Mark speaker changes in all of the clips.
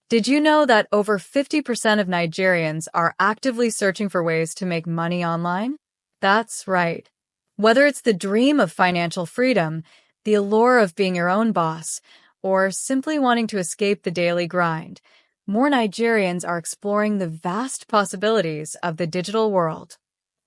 Speaker 1: Did you know that over 50% of Nigerians are actively searching for ways to make money online? That's right. Whether it's the dream of financial freedom, the allure of being your own boss, or simply wanting to escape the daily grind, more Nigerians are exploring the vast possibilities of the digital world.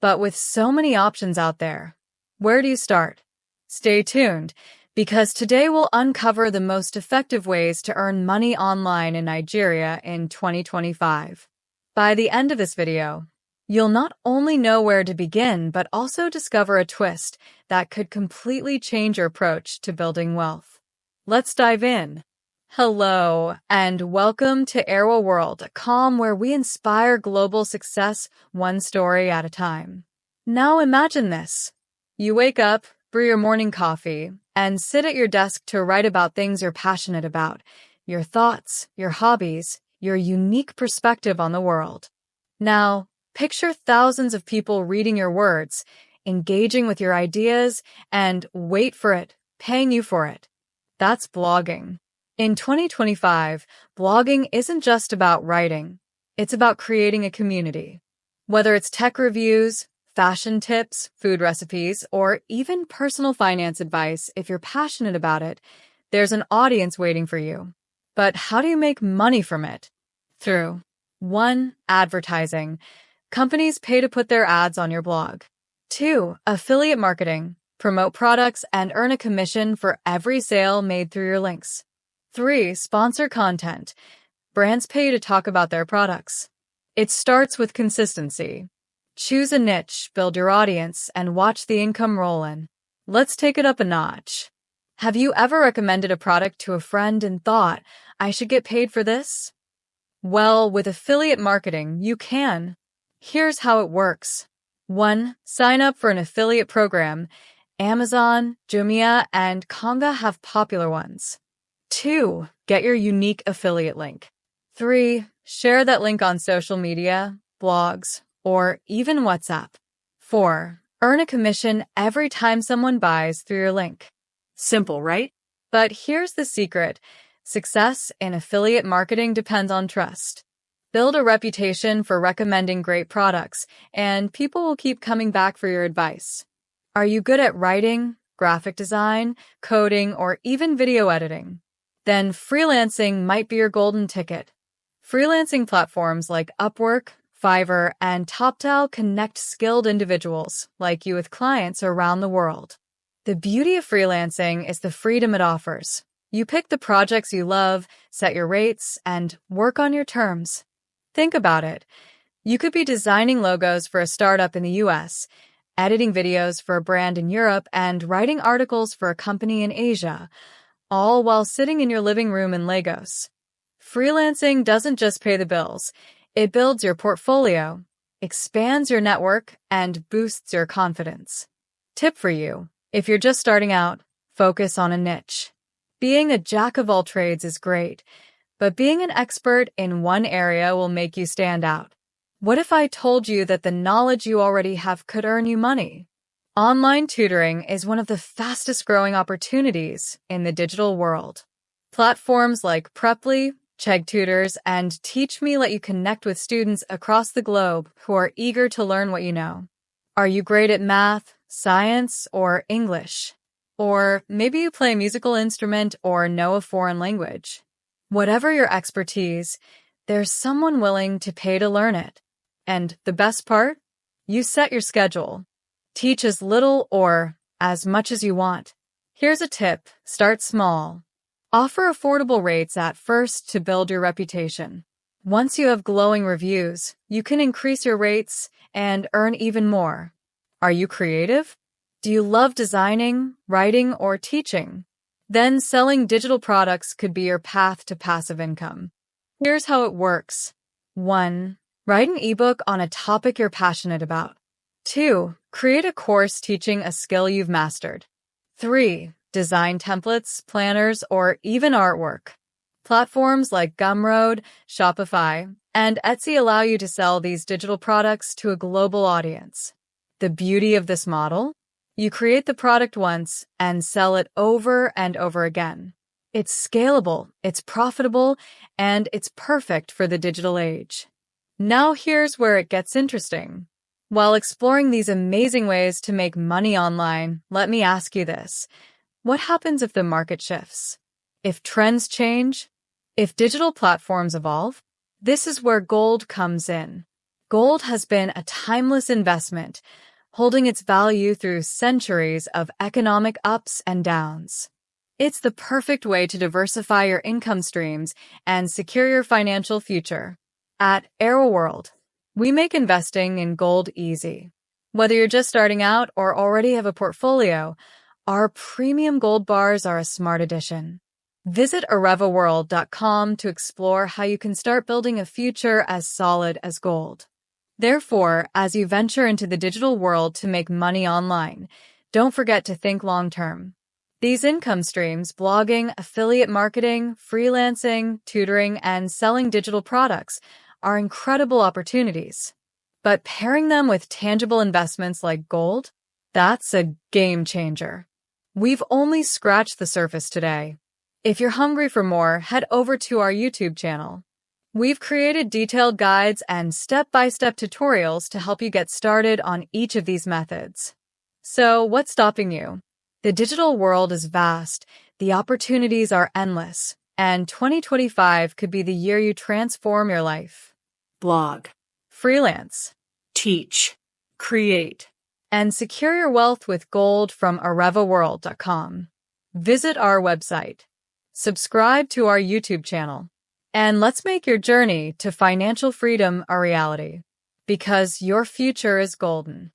Speaker 1: But with so many options out there, where do you start? Stay tuned, because today we'll uncover the most effective ways to earn money online in Nigeria in 2025. By the end of this video, you'll not only know where to begin, but also discover a twist that could completely change your approach to building wealth. Let's dive in. Hello, and welcome to Arewaworld, a calm where we inspire global success one story at a time. Now imagine this. You wake up, brew your morning coffee, and sit at your desk to write about things you're passionate about, your thoughts, your hobbies, your unique perspective on the world. Now, picture thousands of people reading your words, engaging with your ideas, and wait for it, paying you for it. That's blogging. In 2025, blogging isn't just about writing. It's about creating a community. Whether it's tech reviews, fashion tips, food recipes, or even personal finance advice, if you're passionate about it, there's an audience waiting for you. But how do you make money from it? Through 1. Advertising. Companies pay to put their ads on your blog. 2. Affiliate marketing. Promote products and earn a commission for every sale made through your links. 3. Sponsor content. Brands pay you to talk about their products. It starts with consistency. Choose a niche, build your audience, and watch the income roll in. Let's take it up a notch. Have you ever recommended a product to a friend and thought, I should get paid for this? Well, with affiliate marketing, you can. Here's how it works. 1. Sign up for an affiliate program. Amazon, Jumia, and Konga have popular ones. 2. Get your unique affiliate link. 3. Share that link on social media, blogs, or even WhatsApp. 4. Earn a commission every time someone buys through your link. Simple, right? But here's the secret. Success in affiliate marketing depends on trust. Build a reputation for recommending great products, and people will keep coming back for your advice. Are you good at writing, graphic design, coding, or even video editing? Then freelancing might be your golden ticket. Freelancing platforms like Upwork, Fiverr, and TopTal connect skilled individuals like you with clients around the world. The beauty of freelancing is the freedom it offers. You pick the projects you love, set your rates, and work on your terms. Think about it. You could be designing logos for a startup in the US, editing videos for a brand in Europe, and writing articles for a company in Asia, all while sitting in your living room in Lagos. Freelancing doesn't just pay the bills. It builds your portfolio, expands your network, and boosts your confidence. Tip for you: if you're just starting out, focus on a niche. Being a jack of all trades is great, but being an expert in one area will make you stand out. What if I told you that the knowledge you already have could earn you money? Online tutoring is one of the fastest growing opportunities in the digital world. Platforms like Preply, Chegg Tutors, and TeachMe let you connect with students across the globe who are eager to learn what you know. Are you great at math, science, or English? Or maybe you play a musical instrument or know a foreign language. Whatever your expertise, there's someone willing to pay to learn it. And the best part? You set your schedule. Teach as little or as much as you want. Here's a tip: start small. Offer affordable rates at first to build your reputation. Once you have glowing reviews, you can increase your rates and earn even more. Are you creative? Do you love designing, writing, or teaching? Then selling digital products could be your path to passive income. Here's how it works. 1. Write an ebook on a topic you're passionate about. 2. Create a course teaching a skill you've mastered. 3. Design templates, planners, or even artwork. Platforms like Gumroad, Shopify, and Etsy allow you to sell these digital products to a global audience. The beauty of this model? You create the product once and sell it over and over again. It's scalable, it's profitable, and it's perfect for the digital age. Now here's where it gets interesting. While exploring these amazing ways to make money online, let me ask you this. What happens if the market shifts? If trends change? If digital platforms evolve? This is where gold comes in. Gold has been a timeless investment, holding its value through centuries of economic ups and downs. It's the perfect way to diversify your income streams and secure your financial future. At Arewaworld, we make investing in gold easy. Whether you're just starting out or already have a portfolio, our premium gold bars are a smart addition. Visit Arewaworld.com to explore how you can start building a future as solid as gold. Therefore, as you venture into the digital world to make money online, don't forget to think long-term. These income streams, blogging, affiliate marketing, freelancing, tutoring, and selling digital products, are incredible opportunities. But pairing them with tangible investments like gold, that's a game changer. We've only scratched the surface today. If you're hungry for more, head over to our YouTube channel. We've created detailed guides and step-by-step tutorials to help you get started on each of these methods. So, what's stopping you? The digital world is vast, the opportunities are endless, and 2025 could be the year you transform your life.
Speaker 2: Blog,
Speaker 1: Freelance,
Speaker 2: teach, create,
Speaker 1: and secure your wealth with gold from Arewaworld.com. Visit our website. Subscribe to our YouTube channel. And let's make your journey to financial freedom a reality. Because your future is golden.